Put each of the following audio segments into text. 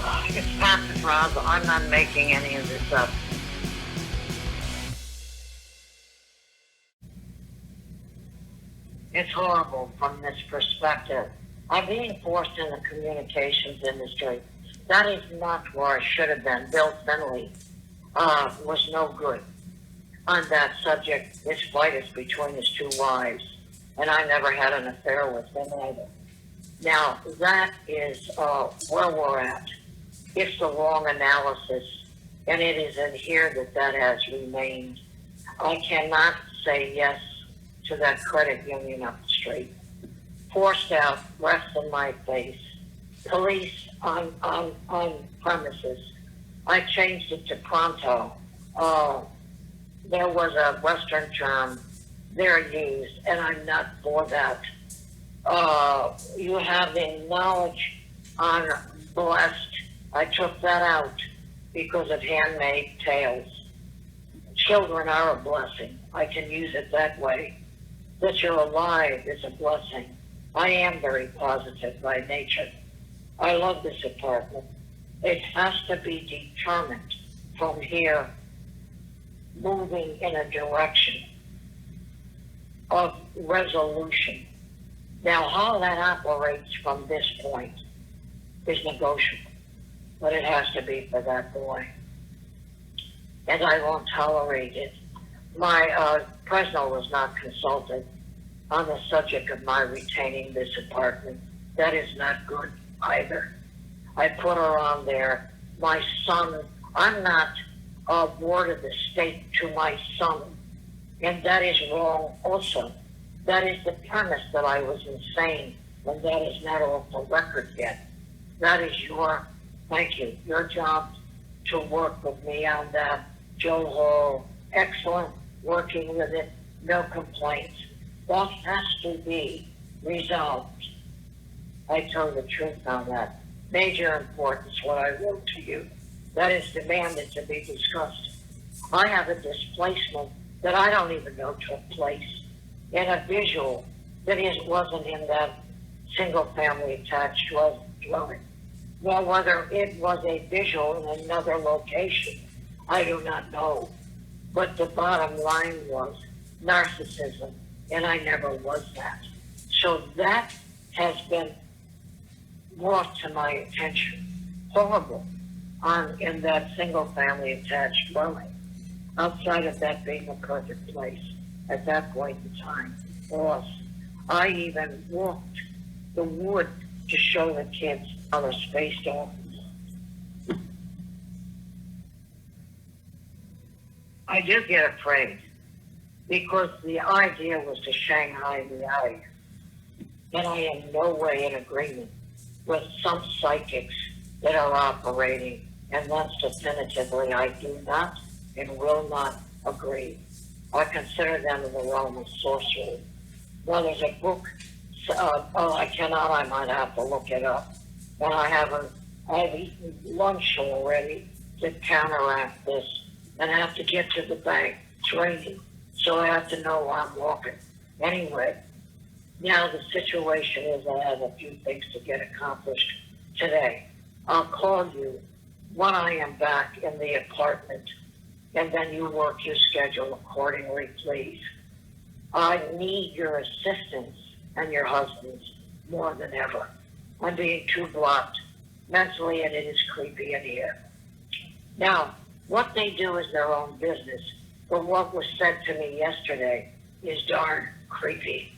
It's Podraza. I'm not making any of this up. It's horrible from this perspective. I'm being forced in the communications industry. That is not where I should have been. Bill Finley was no good on that subject. His fight is between his two wives, and I never had an affair with him either. Now, that is where we're at. It's the wrong analysis, and it is in here that has remained. I cannot say yes to that credit union up the street. Forced out, rest in my face. Police on premises. I changed it to pronto. There was a Western term there used, and I'm not for that. You have the knowledge on blessed. I took that out because of handmade tales. Children are a blessing. I can use it that way. That you're alive is a blessing. I am very positive by nature. I love this apartment. It has to be determined from here moving in a direction of resolution. Now, how that operates from this point is negotiable, but it has to be for that boy. And I won't tolerate it. My Fresno was not consulted on the subject of my retaining this apartment. That is not good either. I put her on there. My son, I'm not a ward of the state to my son, and that is wrong also. That is the premise that I was insane, and that is not off the record yet. That is thank you, your job to work with me on that. Joe Hall, excellent, working with it, no complaints. That has to be resolved. I tell the truth on that. Major importance, what I wrote to you. That is demanded to be discussed. I have a displacement that I don't even know took place, and a visual that wasn't in that single-family attached dwelling. Well, whether it was a visual in another location, I do not know. But the bottom line was narcissism, and I never was that. So that has been brought to my attention. Horrible in that single-family attached dwelling. Outside of that being a perfect place at that point in time for us. I even walked the wood to show the kids how they're spaced off. I do get afraid because the idea was to Shanghai me out of here. And I am no way in agreement with some psychics that are operating, and that's definitively I do not and will not agree. I consider them in the realm of sorcery. Well, there's a book, I might have to look it up. And I've eaten lunch already to counteract this, and I have to get to the bank training, so I have to know where I'm walking. Anyway, now the situation is I have a few things to get accomplished today. I'll call you when I am back in the apartment, and then you work your schedule accordingly, please. I need your assistance and your husband's more than ever. I'm being too blocked mentally, and it is creepy in here. Now, what they do is their own business, but what was said to me yesterday is darn creepy,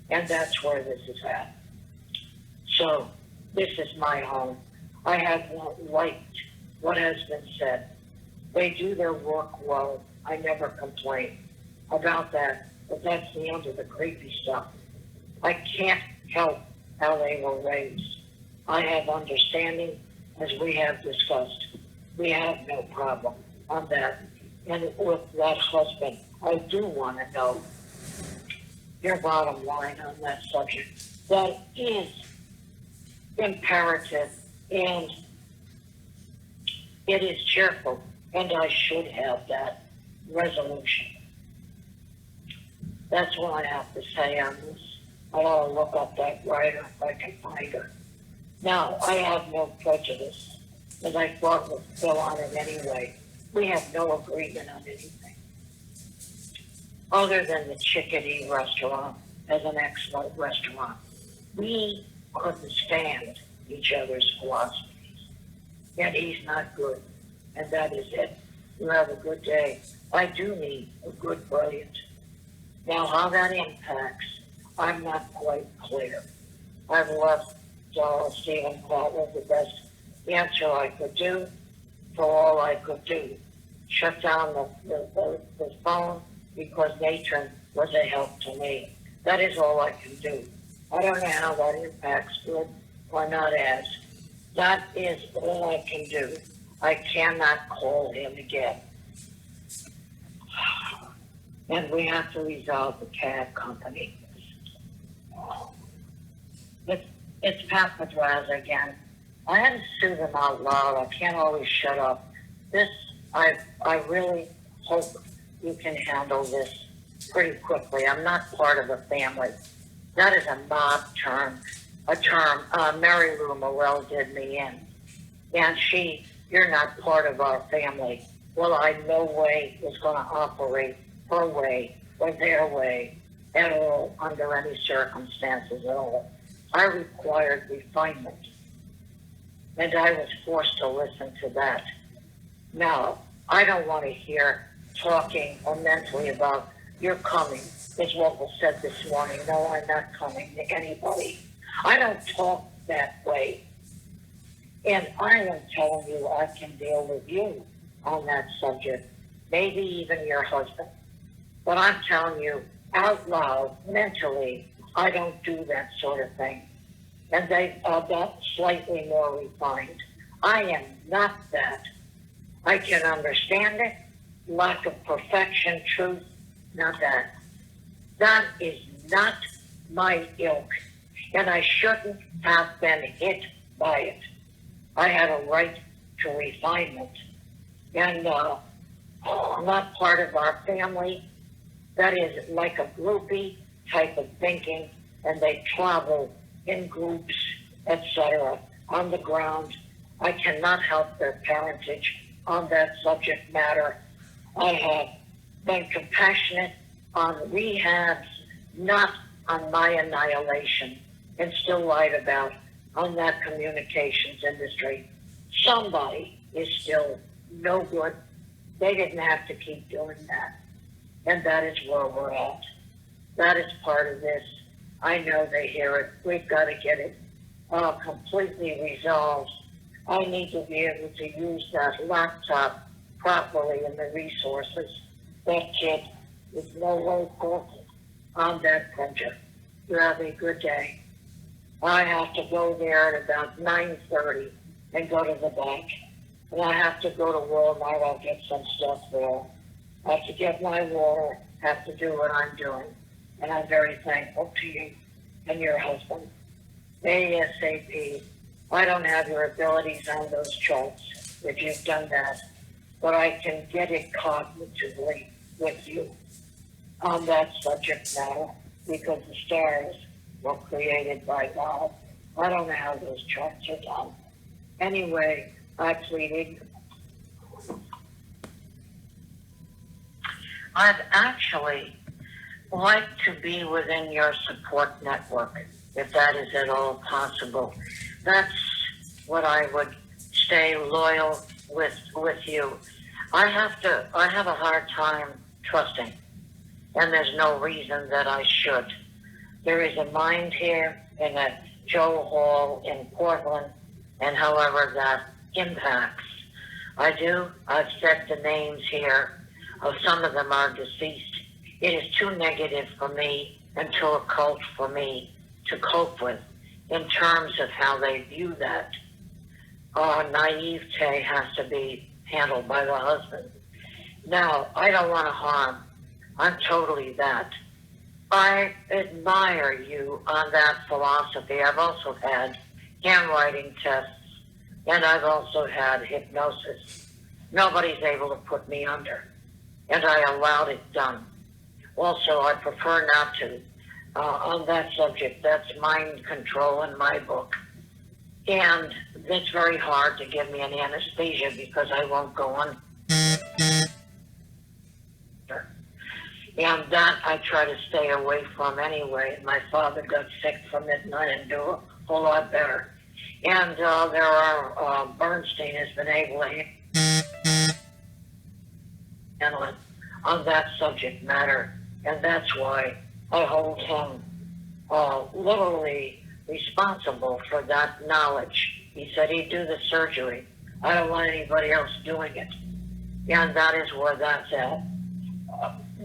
and that's where this is at. So, this is my home. I have not liked what has been said. They do their work well. I never complain about that, but that's the end of the creepy stuff. I can't help how they were raised. I have understanding, as we have discussed. We have no problem on that. And with that husband, I do want to know your bottom line on that subject. That is imperative, and it is cheerful, and I should have that resolution. That's what I have to say on this. I'll look up that writer if I can find her. Now, I have no prejudice. and I thought would go on it anyway. We have no agreement on anything, other than the Chickadee restaurant as an excellent restaurant. We couldn't stand each other's philosophies, and he's not good, and that is it. You have a good day. I do need a good brilliant. Now, how that impacts, I'm not quite clear. I've left Stephen Cotler the best answer I could do for all I could do. Shut down the phone because Nathan was a help to me. That is all I can do. I don't know how that impacts good or not as. That is all I can do. I cannot call him again. And we have to resolve the cab company. It's Pat Podraza again. I had to sue them out loud. I can't always shut up. I really hope you can handle this pretty quickly. I'm not part of the family. That is a mob term, Mary Lou Morell did me in. And you're not part of our family. Well, I no way was going to operate her way or their way at all under any circumstances at all. I required refinement, and I was forced to listen to that. Now, I don't want to hear talking or mentally about you're coming, is what was said this morning. No, I'm not coming to anybody. I don't talk that way. And I am telling you I can deal with you on that subject, maybe even your husband. But I'm telling you out loud, mentally, I don't do that sort of thing. And they are that slightly more refined. I am not that. I can understand it. Lack of perfection, truth, not that. That is not my ilk. And I shouldn't have been hit by it. I had a right to refinement. And not part of our family. That is like a groupie type of thinking, and they travel in groups, etc., on the ground. I cannot help their parentage on that subject matter. I have been compassionate on rehabs, not on my annihilation, and still lied about on that communications industry. Somebody is still no good. They didn't have to keep doing that. And that is where we're at. That is part of this. I know they hear it. We've got to get it completely resolved. I need to be able to use that laptop properly and the resources. That kid is no way focused on that project. You have a good day. I have to go there at about 9:30 and go to the bank. And I have to go to Walmart. I'll get some stuff there. I have to get my water, have to do what I'm doing. And I'm very thankful to you and your husband. ASAP. I don't have your abilities on those charts if you've done that, but I can get it cognitively with you on that subject matter because the stars were created by God. I don't know how those charts are done. Anyway, I pleaded. I'd actually like to be within your support network, if that is at all possible. That's what I would stay loyal with you. I have a hard time trusting, and there's no reason that I should. There is a mind here in a Joe Hall in Portland, and however that impacts. I've said the names here. Some of them are deceased. It is too negative for me and too occult for me to cope with in terms of how they view that. Naivete has to be handled by the husband. Now, I don't want to harm. I'm totally that. I admire you on that philosophy. I've also had handwriting tests, and I've also had hypnosis. Nobody's able to put me under, and I allowed it done. Also, I prefer not to. On that subject, that's mind control in my book. And it's very hard to give me an anesthesia because I won't go on. And that I try to stay away from anyway. My father got sick from it and I didn't do a whole lot better. And there are, Bernstein has been able to handle it on that subject matter. And that's why I hold him literally responsible for that knowledge. He said he'd do the surgery. I don't want anybody else doing it. And that is where that's at.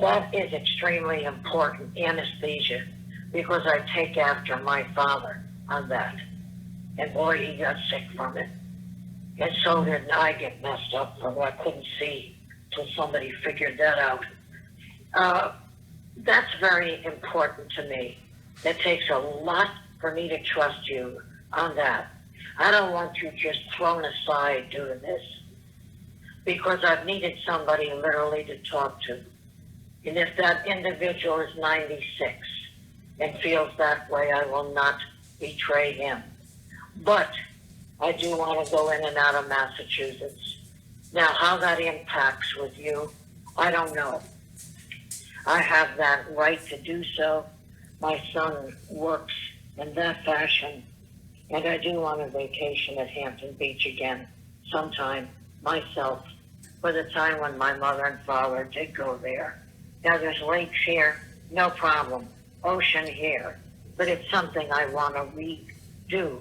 That is extremely important, anesthesia, because I take after my father on that. And boy, he got sick from it. And so did I get messed up from what I couldn't see till somebody figured that out. That's very important to me. It takes a lot for me to trust you on that. I don't want you just thrown aside doing this, because I've needed somebody literally to talk to. And if that individual is 96 and feels that way, I will not betray him. But I do want to go in and out of Massachusetts. Now, how that impacts with you, I don't know. I have that right to do so. My son works in that fashion, and I do want a vacation at Hampton Beach again sometime myself, for the time when my mother and father did go there. Now, there's lakes here, no problem. Ocean here. But it's something I want to redo